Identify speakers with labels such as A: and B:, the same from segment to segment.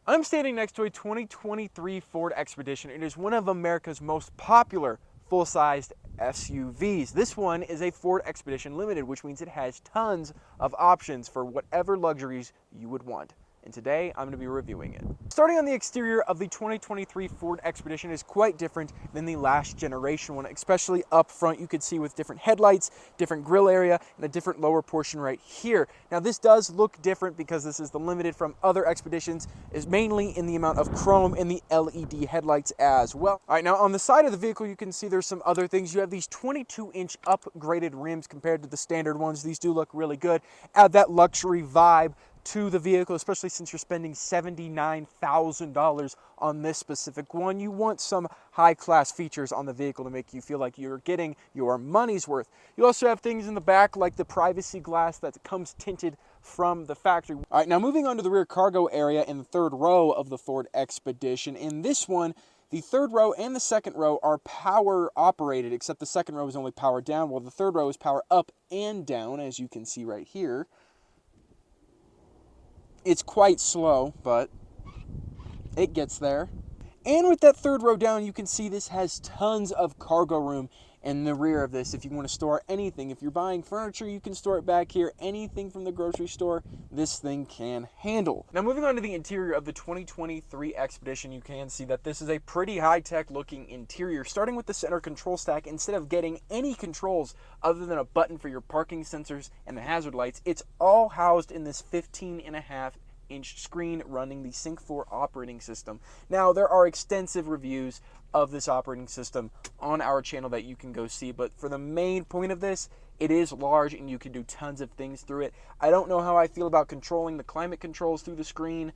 A: I'm standing next to a 2023 Ford Expedition. It is one of America's most popular full-sized SUVs. This one is a Ford Expedition Limited, which means it has tons of options for whatever luxuries you would want. And today, I'm going to be reviewing it. Starting on the exterior of the 2023 Ford Expedition is quite different than the last generation one, especially up front. You could see with different headlights, different grille area, and a different lower portion right here. Now this does look different because this is the Limited from other Expeditions, is mainly in the amount of chrome and the LED headlights as well. All right, now on the side of the vehicle, you can see there's some other things. You have these 22-inch upgraded rims compared to the standard ones. These do look really good. Add that luxury vibe to the vehicle, especially since you're spending $79,000 on this specific one. You want some high-class features on the vehicle to make you feel like you're getting your money's worth. You also have things in the back like the privacy glass that comes tinted from the factory. All right, now moving on to the rear cargo area in the third row of the Ford Expedition. In this one, the third row and the second row are power operated, except the second row is only power down, while the third row is power up and down, as you can see right here. It's quite slow, but it gets there. And with that third row down, you can see this has tons of cargo room in the rear of this. If you want to store anything, if you're buying furniture, you can store it back here. Anything from the grocery store, this thing can handle. Now moving on to the interior of the 2023 Expedition, you can see that this is a pretty high-tech looking interior. Starting with the center control stack, instead of getting any controls other than a button for your parking sensors and the hazard lights, it's all housed in this 15.5-inch screen running the Sync 4 operating system. Now, there are extensive reviews of this operating system on our channel that you can go see, but for the main point of this, it is large and you can do tons of things through it. I don't know how I feel about controlling the climate controls through the screen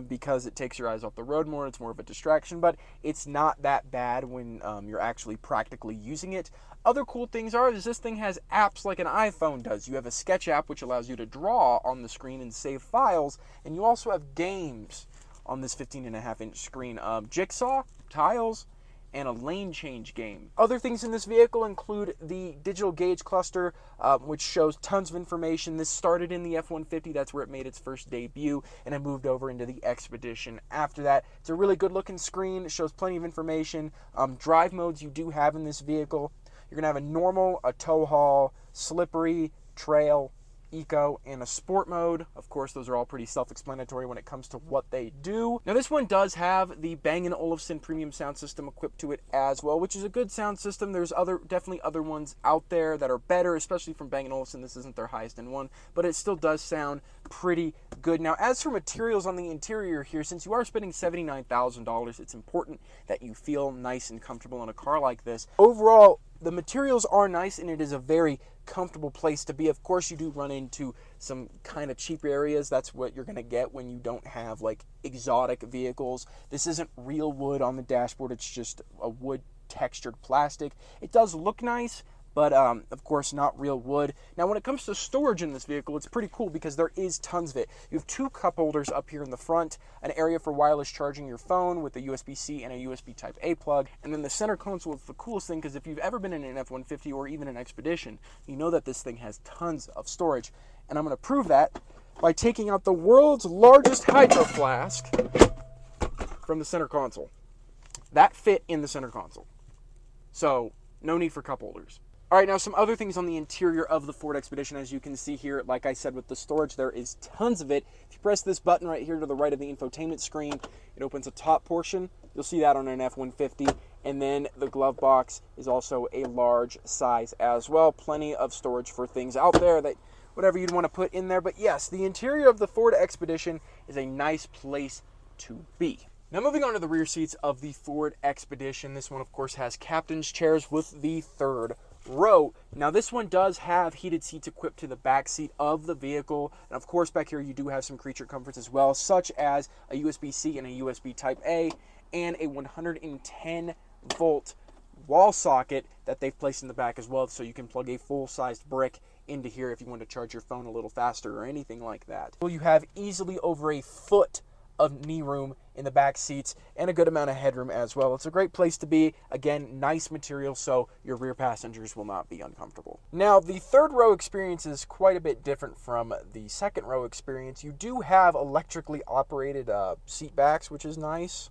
A: because it takes your eyes off the road more. It's more of a distraction, but it's not that bad when you're actually practically using it. Other cool things is this thing has apps like an iPhone does. You have a sketch app which allows you to draw on the screen and save files, and you also have games on this 15.5-inch screen. Jigsaw, tiles, and a lane change game. Other things in this vehicle include the digital gauge cluster, which shows tons of information. This started in the F-150, that's where it made its first debut, and it moved over into the Expedition after that. It's a really good looking screen. It shows plenty of information. Drive modes you do have in this vehicle. You're gonna have a normal, a tow haul, slippery, trail, eco, and a sport mode. Of course, those are all pretty self-explanatory when it comes to what they do. Now, this one does have the Bang & Olufsen premium sound system equipped to it as well, which is a good sound system. There's definitely other ones out there that are better, especially from Bang & Olufsen. This isn't their highest end one, but it still does sound pretty good. Now, as for materials on the interior here, since you are spending $79,000, it's important that you feel nice and comfortable in a car like this. Overall, the materials are nice and it is a very comfortable place to be. Of course, you do run into some kind of cheap areas. That's what you're going to get when you don't have like exotic vehicles. This isn't real wood on the dashboard. It's just a wood textured plastic. It does look nice, but of course not real wood. Now when it comes to storage in this vehicle, it's pretty cool because there is tons of it. You have two cup holders up here in the front, an area for wireless charging your phone with a USB-C and a USB Type-A plug, and then the center console is the coolest thing because if you've ever been in an F-150 or even an Expedition, you know that this thing has tons of storage. And I'm going to prove that by taking out the world's largest hydro flask from the center console. That fit in the center console. So no need for cup holders. All right, now some other things on the interior of the Ford Expedition. As you can see here, like I said with the storage, there is tons of it. If you press this button right here to the right of the infotainment screen, it opens a top portion. You'll see that on an F-150. And then the glove box is also a large size as well. Plenty of storage for things out there that whatever you'd want to put in there. But yes, the interior of the Ford Expedition is a nice place to be. Now moving on to the rear seats of the Ford Expedition. This one, of course, has captain's chairs with the third row. Now this one does have heated seats equipped to the back seat of the vehicle, and of course back here you do have some creature comforts as well, such as a USB-C and a USB Type-A and a 110 volt wall socket that they've placed in the back as well, so you can plug a full-sized brick into here if you want to charge your phone a little faster or anything like that. Well, you have easily over a foot of knee room in the back seats and a good amount of headroom as well. It's a great place to be. Again, nice material, so your rear passengers will not be uncomfortable. Now, the third row experience is quite a bit different from the second row experience. You do have electrically operated seat backs, which is nice.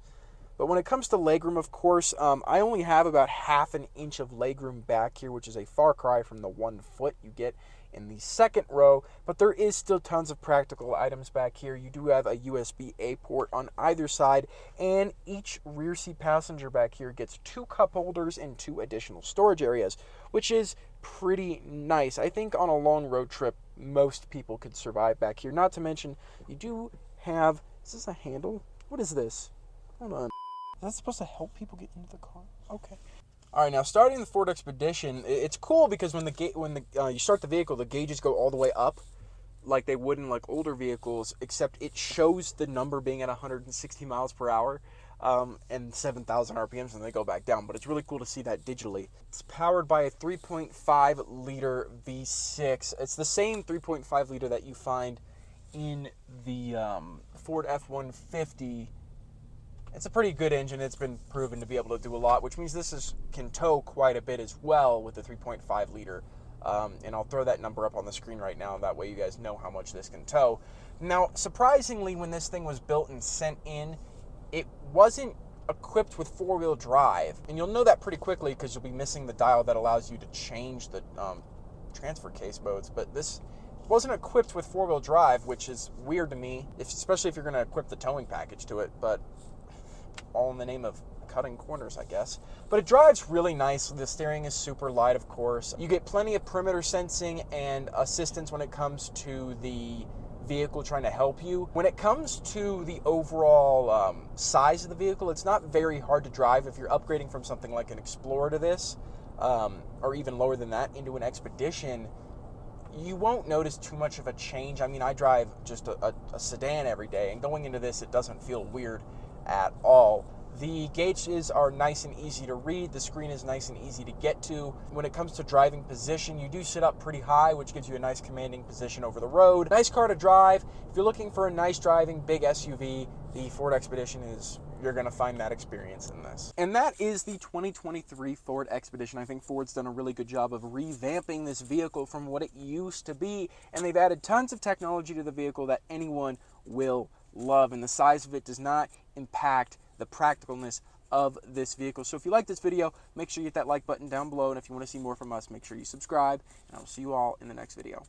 A: But when it comes to legroom, of course, I only have about half an inch of legroom back here, which is a far cry from the 1 foot you get in the second row. But there is still tons of practical items back here. You do have a USB-A port on either side, and each rear seat passenger back here gets 2 cup holders and 2 additional storage areas, which is pretty nice. I think on a long road trip, most people could survive back here. Not to mention, you do have, is this a handle? What is this? Hold on. Is that supposed to help people get into the car? Okay. All right, now starting the Ford Expedition, it's cool because when you start the vehicle, the gauges go all the way up, like they would in like older vehicles, except it shows the number being at 160 miles per hour and 7,000 RPMs, and they go back down. But it's really cool to see that digitally. It's powered by a 3.5 liter V6. It's the same 3.5 liter that you find in the Ford F-150. It's a pretty good engine. It's been proven to be able to do a lot, which means this can tow quite a bit as well with the 3.5 liter. And I'll throw that number up on the screen right now. That way you guys know how much this can tow. Now, surprisingly, when this thing was built and sent in, it wasn't equipped with four-wheel drive. And you'll know that pretty quickly because you'll be missing the dial that allows you to change the transfer case modes. But this wasn't equipped with four-wheel drive, which is weird to me, especially if you're going to equip the towing package to it. But all in the name of cutting corners, I guess. But it drives really nice. The steering is super light, of course. You get plenty of perimeter sensing and assistance when it comes to the vehicle trying to help you. When it comes to the overall size of the vehicle, it's not very hard to drive if you're upgrading from something like an Explorer to this, or even lower than that into an Expedition. You won't notice too much of a change. I mean, I drive just a sedan every day, and going into this, it doesn't feel weird at all. The gauges are nice and easy to read. The screen is nice and easy to get to. When it comes to driving position, you do sit up pretty high, which gives you a nice commanding position over the road. Nice car to drive. If you're looking for a nice driving big SUV, the Ford Expedition you're going to find that experience in this. And that is the 2023 Ford Expedition. I think Ford's done a really good job of revamping this vehicle from what it used to be, and they've added tons of technology to the vehicle that anyone will love, and the size of it does not impact the practicalness of this vehicle. So if you like this video, make sure you hit that like button down below, and if you want to see more from us, make sure you subscribe, and I will see you all in the next video.